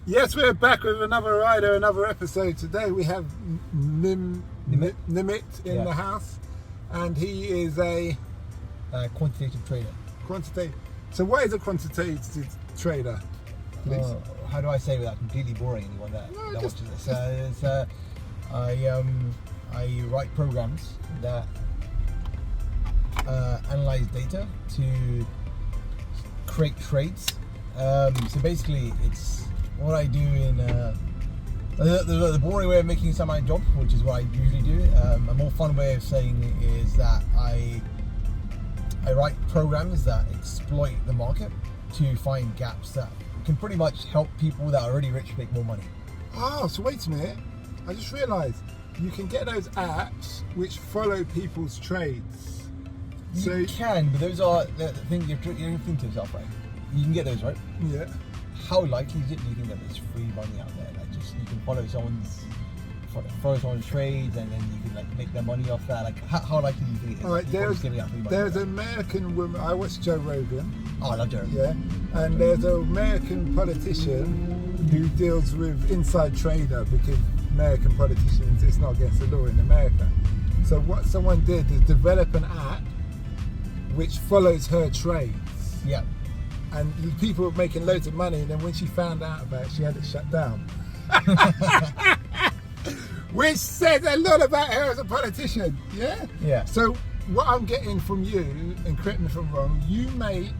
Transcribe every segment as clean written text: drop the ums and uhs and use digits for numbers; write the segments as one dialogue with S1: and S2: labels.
S1: Yes, we're back with another rider, another episode. Today we have Nimit in the house, and he is a
S2: quantitative trader.
S1: Quantitative. So what is a quantitative trader? Please.
S2: How do I say without completely boring anyone that watches this? I write programs that analyze data to create trades. So basically, it's what I do in the boring way of making some of my job, which is what I usually do. A more fun way of saying it is that I write programs that exploit the market to find gaps that can pretty much help people that are already rich make more money.
S1: Oh, so wait a minute. I just realised you can get those apps which follow people's trades.
S2: You can, but those are the thing you have to think to yourself, right? You can get those, right?
S1: Yeah.
S2: How likely is it you can get this free money out there? Like, just you can follow someone's trades, and then you can like make their money off that. Like, how likely do you think it is?
S1: All right, there's an American woman. I watch Joe Rogan.
S2: Oh, I love Joe Rogan.
S1: Yeah, and there's an American politician who deals with inside trader, because American politicians, it's not against the law in America. So what someone did is develop an app which follows her trades.
S2: Yeah.
S1: And people were making loads of money, and then when she found out about it, she had it shut down. Which says a lot about her as a politician, yeah?
S2: Yeah.
S1: So what I'm getting from you, and correct me if I'm wrong, you make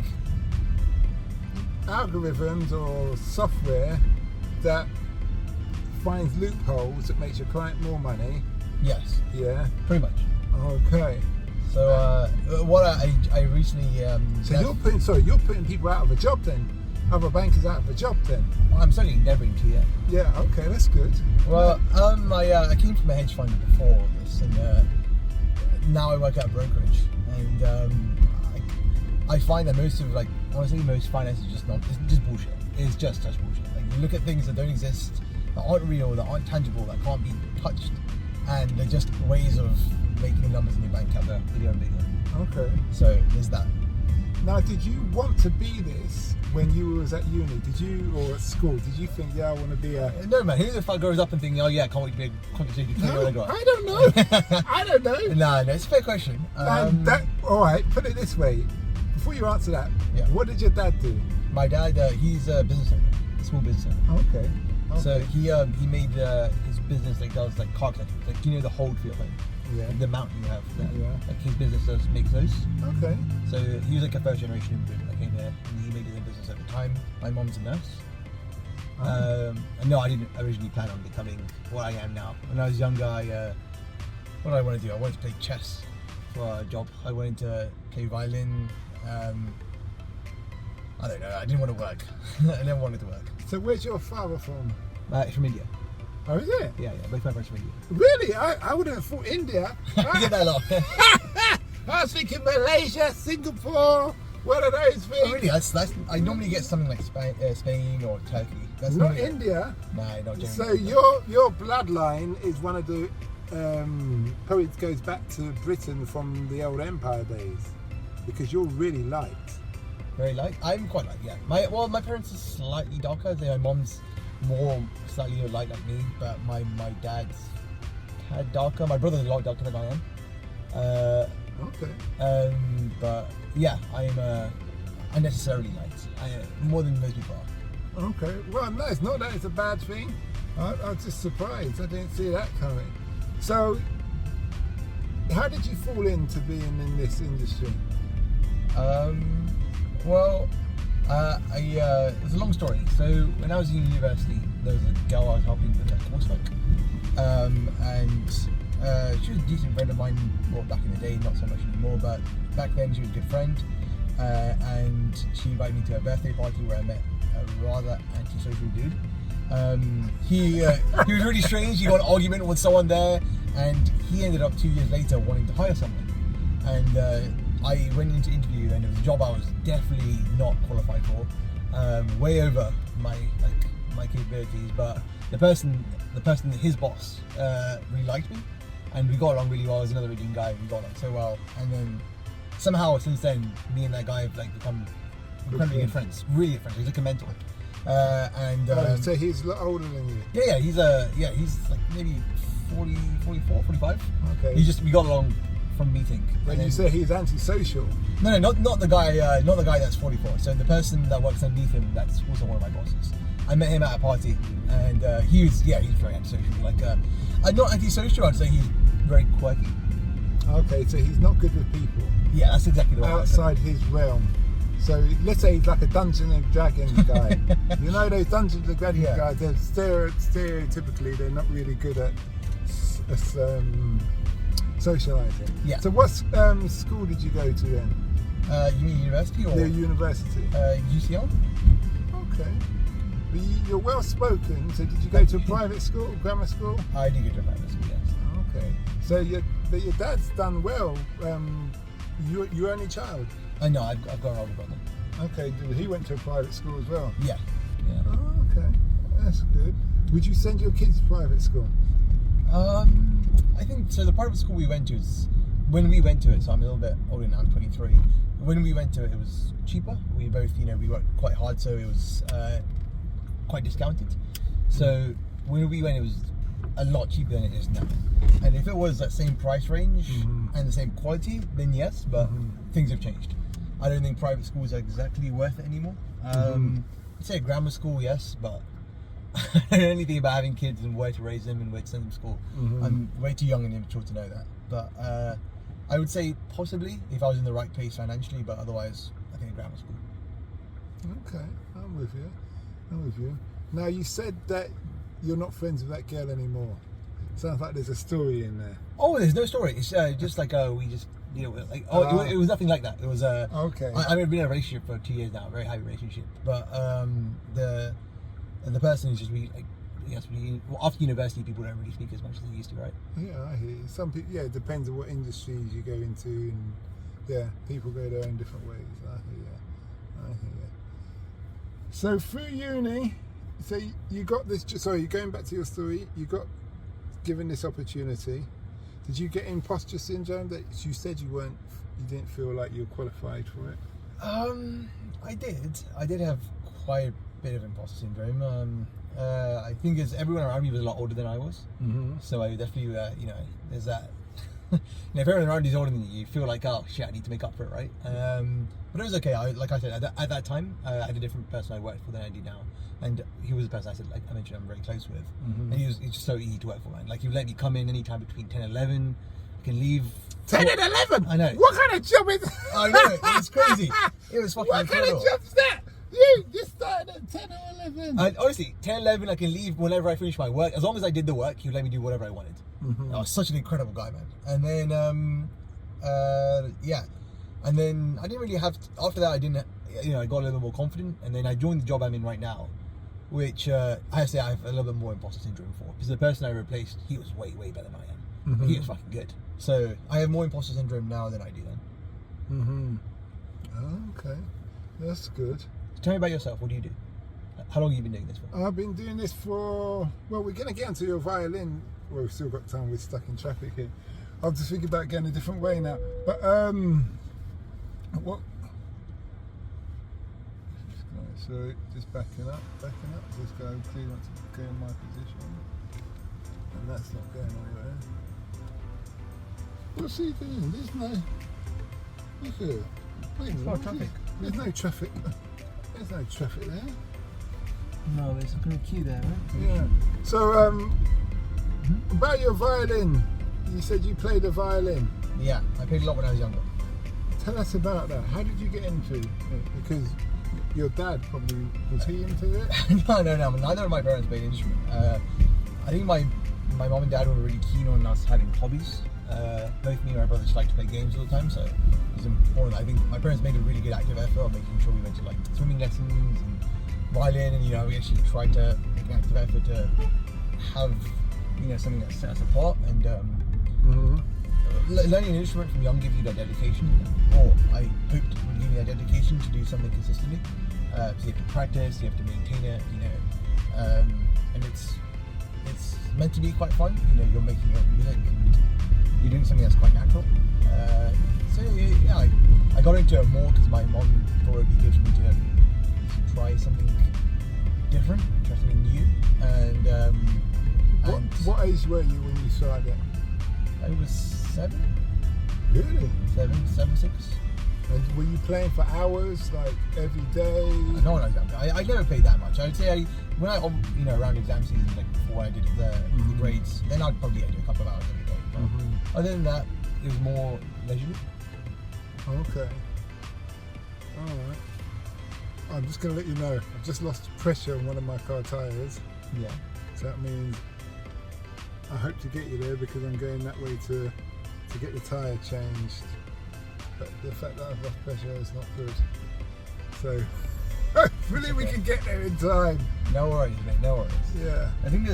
S1: algorithms or software that finds loopholes that makes your client more money.
S2: Yes.
S1: Yeah.
S2: Pretty much.
S1: Okay.
S2: So what I recently
S1: so you're putting people out of a job then, other bankers out of a job then.
S2: I'm certainly endeavouring to, yeah.
S1: Yeah. Okay, that's good.
S2: Well, I came from a hedge fund before this, and now I work at a brokerage, and I find that most finance is just bullshit. It's just bullshit. Like, you look at things that don't exist, that aren't real, that aren't tangible, that can't be touched, and they're just ways of making the numbers in your bank account bigger and bigger.
S1: Okay.
S2: So there's that.
S1: Now, did you want to be this when you was at uni? Or at school? Did you think, I want to be a...
S2: No, man. Who the fuck grows up and thinking, oh yeah, I can't wait to be a quantitative trader?
S1: No, I don't know. I don't know.
S2: No, it's a fair question.
S1: All right, put it this way. Before you answer that,
S2: yeah.
S1: What did your dad do?
S2: My dad, he's a business owner, a small business owner.
S1: Okay.
S2: So he made his business does car collections, like, do you know the hold for your phone?
S1: Yeah.
S2: The mount you have.
S1: Yeah.
S2: Like, his business makes those.
S1: Okay.
S2: So he was like a first generation immigrant that came there, and he made his own business at the time. My mom's a nurse. And no, I didn't originally plan on becoming what I am now. When I was younger, what did I want to do? I wanted to play chess for a job. I wanted to play violin. I don't know. I didn't want to work. I never wanted to work.
S1: So where's your father from?
S2: From India.
S1: Oh, is it?
S2: Yeah. Both my parents from India.
S1: Really? I wouldn't have thought India.
S2: I get that a lot.
S1: I was thinking Malaysia, Singapore, one of those things.
S2: Oh, really? That's I normally get something like Spain or Turkey. That's
S1: not India.
S2: No, not generally.
S1: So your bloodline is one of the probably goes back to Britain from the old empire days, because you're really light.
S2: Very light. I'm quite light. Yeah. My parents are slightly darker. My mom's more slightly light like me, but my dad's had darker. My brother's a lot darker than I am.
S1: Okay.
S2: But yeah, I'm unnecessarily light. More than most people are.
S1: Okay. Well, no, it's not that it's a bad thing. I was just surprised. I didn't see that coming. So, how did you fall into being in this industry?
S2: It's a long story. So when I was in university, there was a girl I was helping with coursework, and she was a decent friend of mine. Well, back in the day, not so much anymore, but back then she was a good friend, and she invited me to a birthday party where I met a rather antisocial dude. He was really strange. He got an argument with someone there, and he ended up 2 years later wanting to hire someone, and I went into interview, and it was a job I was definitely not qualified for, way over my capabilities. But the person, his boss, really liked me, and we got along really well. He was another Indian guy. We got along so well, and then somehow since then, me and that guy have become incredibly good friends, really good friends. He's like a mentor.
S1: So he's a lot older than you.
S2: Yeah, he's like maybe 40, 44, 45.
S1: Okay.
S2: We got along from meeting.
S1: When you say he's antisocial.
S2: No, not the guy that's 44. So the person that works underneath him, that's also one of my bosses. I met him at a party, and he's very antisocial. Like, not antisocial. I'd say he's very quirky.
S1: Okay, so he's not good with people.
S2: Yeah, that's exactly the way.
S1: Outside his realm. So let's say he's like a Dungeons and Dragons guy. You know those Dungeons and Dragons guys. They're stereotypically they're not really good at socializing.
S2: Yeah.
S1: So what school did you go to then?
S2: You mean university or?
S1: The university.
S2: UCL.
S1: Okay. But you're well spoken. So did you go to a private school, grammar school?
S2: I did go to a private school. Yes.
S1: Okay. So your dad's done well. Your only child.
S2: No, I've got an older brother.
S1: Okay. He went to a private school as well.
S2: Yeah.
S1: Oh, okay. That's good. Would you send your kids to private school?
S2: I think so. The private school we went to when we went to it. So I'm a little bit older now. I'm 23. When we went to it, it was cheaper. We both, we worked quite hard, so it was quite discounted. So when we went, it was a lot cheaper than it is now. And if it was that same price range and the same quality, then yes. But things have changed. I don't think private schools are exactly worth it anymore. I'd say grammar school, yes, but I don't know anything about having kids and where to raise them and where to send them to school. I'm way too young and immature to know that. But I would say possibly if I was in the right place financially, but otherwise I think grammar school.
S1: Okay, I'm with you. Now you said that you're not friends with that girl anymore. Sounds like there's a story in there.
S2: Oh, there's no story. It's just like we just it was nothing like that. It was
S1: okay.
S2: I've been in a relationship for 2 years now, a very happy relationship. But the person is just really like, after university, people don't really speak as much as they used to, right?
S1: Yeah, I hear you. Some people, it depends on what industries you go into, and people go their own different ways. I hear you. So through uni, so you got this. Sorry, going back to your story, you got given this opportunity. Did you get imposter syndrome that you said you didn't feel like you were qualified for it?
S2: I did have quite a bit of imposter syndrome. I think as everyone around me was a lot older than I was, so I definitely, there's that. If everyone around you is older than you, you feel like, oh shit, I need to make up for it, right? But it was okay. Like I said, at that time, I had a different person I worked for than I do now, and he was the person I mentioned I'm very close with, and he's just so easy to work for, man. Like, he would let me come in anytime between 10 and 11. I can leave
S1: 10 and 11.
S2: I know.
S1: What kind of job is?
S2: I know. It was crazy. It was fucking incredible.
S1: What kind of job's that? You started at 10 or 11.
S2: Honestly, 10, 11, I can leave whenever I finish my work. As long as I did the work, he would let me do whatever I wanted. I was such an incredible guy, man. And then, and then I didn't really have. After that, I didn't. I got a little bit more confident, and then I joined the job I'm in right now, which I say I have a little bit more imposter syndrome for, because the person I replaced, he was way better than I am. He was fucking good. So I have more imposter syndrome now than I do then.
S1: Okay, that's good.
S2: Tell me about yourself. What do you do? How long have you been doing this for?
S1: I've been doing this for, well, we're going to get onto your violin. Well, we've still got time, we're stuck in traffic here. I'll just think about going a different way now. But, what? So, just backing up. This guy clearly wants to go in my position. And that's not going anywhere. What's he doing? There's no, look at it. Wait a minute,
S2: not traffic.
S1: There's no traffic. There's no traffic there.
S2: No, there's a queue there, right?
S1: Yeah. So, about your violin, you said you played the violin.
S2: Yeah, I played a lot when I was younger.
S1: Tell us about that. How did you get into it? Because your dad probably, was he into it?
S2: No. Neither of my parents played an instrument. I think my mom and dad were really keen on us having hobbies. Both me and my brother just like to play games all the time, so it was important. I think my parents made a really good active effort on making sure we went to like swimming lessons and violin, and we actually tried to make an active effort to have something that set us apart. And learning an instrument from young gives you that dedication, or I hoped would give you that dedication to do something consistently. So you have to practice, you have to maintain it, and it's meant to be quite fun. You're making your own music, and you're doing something that's quite natural. So yeah, I got into it more because my mom thought it'd be good for me to try something different, try something new, and
S1: What age were you when you started?
S2: I was 7,
S1: Really?
S2: 6.
S1: And were you playing for hours, like every day?
S2: No, I never played that much. I would say when I around exam season, like before I did the grades, then I'd probably do a couple of hours every day. But other than that, it was more leisurely.
S1: Okay. Alright. I'm just going to let you know, I've just lost pressure on one of my car tyres.
S2: Yeah.
S1: So that means I hope to get you there because I'm going that way to get the tyre changed. But the fact that I've lost pressure is not good. So hopefully we can get there in time.
S2: No worries, mate. No worries.
S1: Yeah.
S2: I think there's